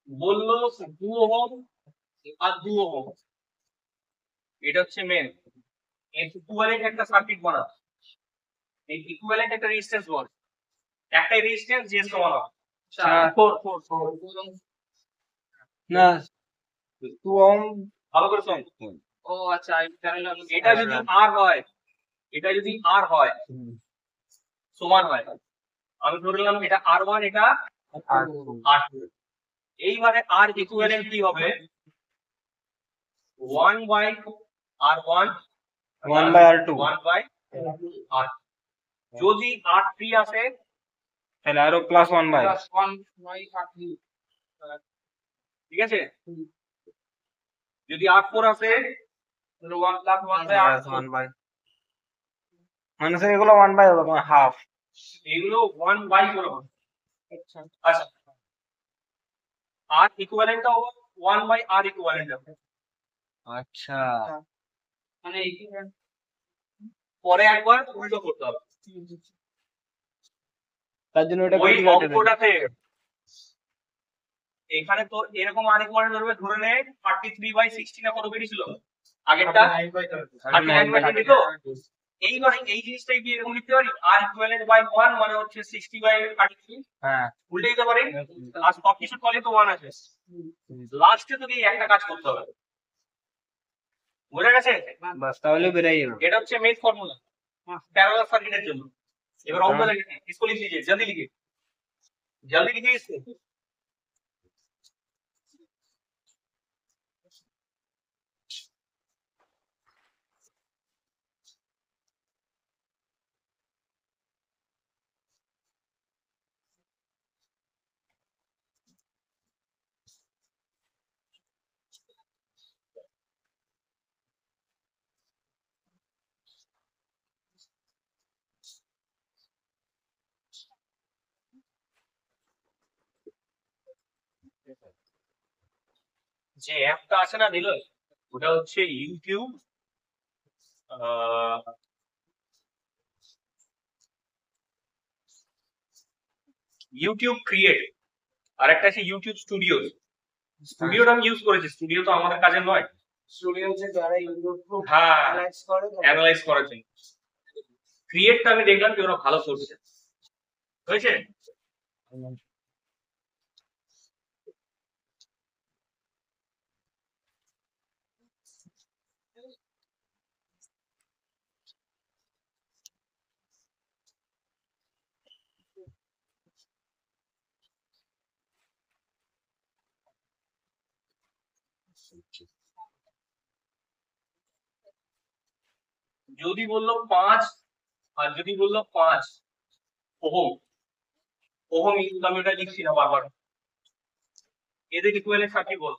বললো 2 ওহম আর 2 ওহম, এটা হচ্ছে মেন। এর ইকুইভ্যালেন্ট একটা সার্কিট বানা, এই ইকুইভ্যালেন্ট একটা রেজিস্ট্যান্স বল, একটা রেজিস্ট্যান্স যে সমান হবে 4 না 2 ওহম। ভালো করে শোন। ও আচ্ছা, এটা যদি আর হয়, এটা যদি আর হয় সমান হয়, আমি ধরে নিলাম এটা R1 এটা R2। এইবারে আর ইকুইভ্যালেন্ট কি হবে, 1/R1 1/R2 1/R2। যদি R3 আসে তাহলে আরো plus 1 by plus 1 by R3 ঠিক আছে, যদি R4 আসে 1 প্লাস 1 বাই R4 1 বাই মানে স্যার এগুলো 1 বাই হবে হাফ। এগুলো 1 বাই করে হবে। আচ্ছা আচ্ছা, R ইকুইভ্যালেন্টটা হবে 1 বাই R ইকুইভ্যালেন্ট হবে। আচ্ছা মানে পরে একবার উল্টো করতে হবে। তার জন্য এটা ওই করে দিলে অঙ্কটাতে এখানে তো এরকম আর ইকুইভ্যালেন্ট ধরবে, ধরে নে 33/60 না কত বেরিয়েছিল আগেরটা 39/20 তো। এইবার এই জিনিসটাই কি এরকম লিখতে পারি, R ইকুইভ্যালেন্ট বাই 1 মানে হচ্ছে 60/33, হ্যাঁ উল্টে দিতে পারি। আর সবকিছু কলে তো 1 আছে, লাস্টে তোকে এই একটা কাজ করতে হবে। বুঝা গেছে? বাস তাহলে বেরিয়ে যাবে। এটা হচ্ছে মেথ ফর্মুলা প্যারালাল সার্কিটের জন্য। এবার অঙ্ক লিখে इसको लिख लीजिए, जल्दी लिखिए, जल्दी लिखिए इसको। যে অ্যাপটা আছে না দিল, ওটা হচ্ছে ইউটিউব ইউটিউব ক্রিয়েট, আর একটা আছে ইউটিউব স্টুডিও। স্টুডিওটা আমি ইউজ করেছি, স্টুডিও তো আমাদের কাজে নয়, স্টুডিও যে যারা ইউটিউব হ্যাঁ অ্যানালাইজ করে অ্যানালাইজ করার জন্য। ক্রিয়েটটা আমি দেখলাম কি ওরা ভালো করছে, হয়েছে। যদি বললো 5 আর যদি বললো 5 ওহম, ওহম আমি ওটা লিখছি না বারবার, এদের ইকুইভ্যালেন্ট সার্কিট বল।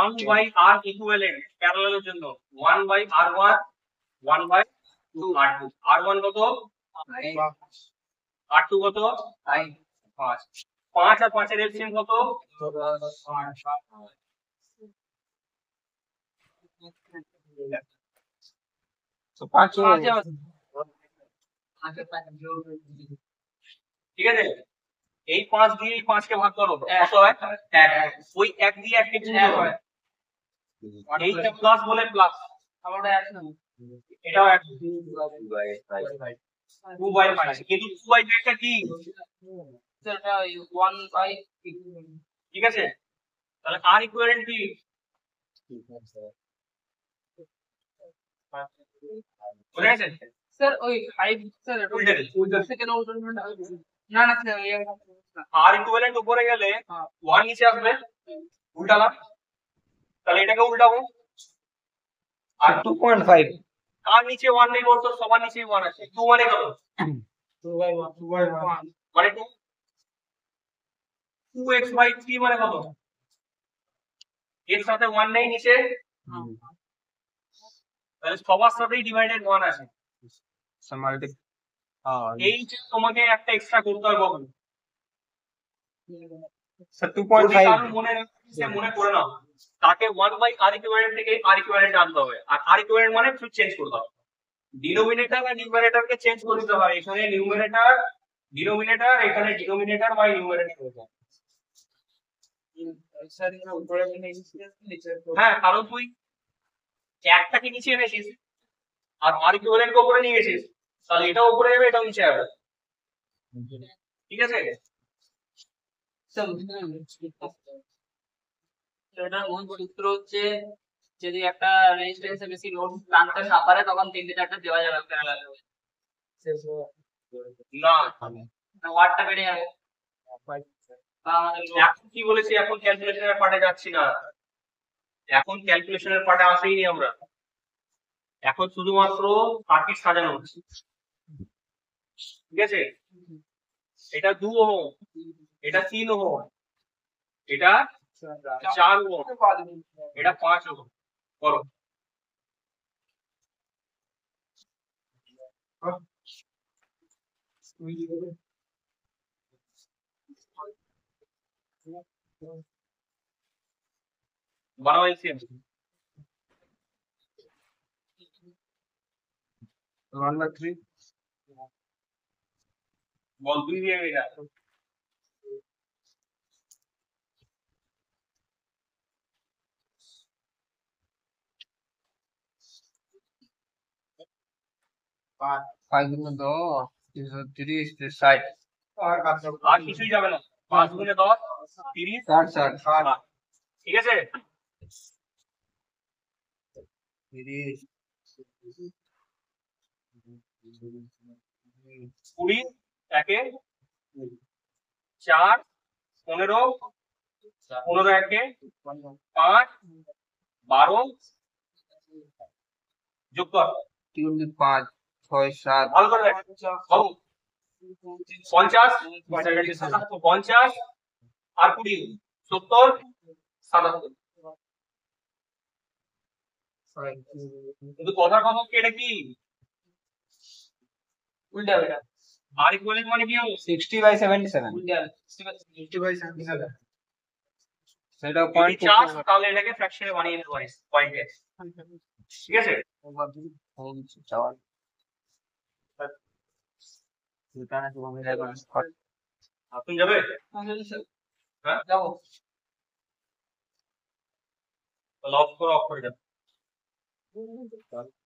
1 বাই R ইকুইভ্যালেন্ট প্যারালালের জন্য 1 by R1, 1 by R2। R1 কত, R2 কত, 5। 5 আর 5 এর এলসিএম কত, তো 5 ঠিক আছে। এই 5 দিয়ে এই 5 কে ভাগ করো, কত হয়, 1। ওই 1 দিয়ে 1 কে গুণ করো, এইটা প্লাস বলে প্লাস, এটাও 1, 2/5। কিন্তু 2/5 টা কি, সেটা 1 বাই ঠিক আছে। তাহলে R ইকুইভ্যালেন্ট কি, বুঝা গেছে। স্যার ওই 5 স্যার উল্টে দে, সেকেন্ড না না স্যার R ইকুইভ্যালেন্ট উপরে গেলে 1 নিচে আসবে, উল্টালাম, তাহলে এটাকে উল্টাবো। আর 2.5 কার নিচে 1 নেই বলতো, সবার নিচেই 1 আছে। 2 মানে কত, 2/1 মানে 2, 2x/3 মানে কত, এর সাথে 1 নেই নিচে, তাহলে সবার সাথেই ডিভাইডেড 1 আছে। মাল্টি এই যে তোমাকে একটা এক্সট্রা করতে হবে বাবু, স্যার যদি 2.5 কারো মনে রাখতে মনে করে নাও, তাকে 1 বাই R ইকুইভ্যালেন্ট থেকে R ইকুইভ্যালেন্ট আনতে হবে। আর R ইকুইভ্যালেন্ট মানে একটু চেঞ্জ করতে হবে, ডিনোমিনেটর আর নিউমারেটরকে চেঞ্জ করে দিতে হবে। এখানে নিউমারেটর ডিনোমিনেটর, এখানে ডিনোমিনেটর বাই নিউমারেটর হয়ে যায়। স্যার উপরে নিচে হ্যাঁ, কারণ তুই একটাকে নিচে এনেছিস আর R ইকুইভ্যালেন্ট কে উপরে নিয়ে গেছিস, তাহলে এটাও উপরে যাবে এটাও নিচে যাবে, ঠিক আছে। এটার মূল সূত্র হচ্ছে যদি একটা রেজিস্ট্যান্সে বেশি লোড টানতে না পারে তখন 3-4টা দেওয়া যাবে প্যারালাল না, ওয়াটটা বেড়ে যাবে বা আমাদের load এখন কি বলেছি, এখন ক্যালকুলেশনের পার্টে যাচ্ছি না, এখন ক্যালকুলেশনের পার্টে আসেইনি আমরা। এখন শুধুমাত্র সার্কিট সাজানো হচ্ছে, ঠিক আছে? এটা 2 ওহম, এটা 3 ওহম, এটা 4 ওহম, এটা 5 ওহম। করো। বানাও এলসিএম। 1/3 বল 2 দিয়ে এটা। 5 গুণ 10 330 60 আর কিছুই যাবে না। 5 গুণে 10 30 60 60, ঠিক আছে? 30 20 একে 4 15 15 একে 5 12 যোগ কর। 3 5 6 7 ভালো করে দেখ বাবু। 50 50 আর 20 70 77। কিন্তু কথার কথা কি, এটা কি উল্টা বেটা আর ইকুয়ালেন্ট মানে কি হবে? 60/77 উল্টা সেটা যদি পয়েন্ট চাস তাহলে এটাকে ফ্র্যাকশনে বানিয়ে নিতে পারিস পয়েন্টে, ঠিক আছে? আপনি যাবে? হ্যাঁ যাবো তাহলে অফ করে যাবে।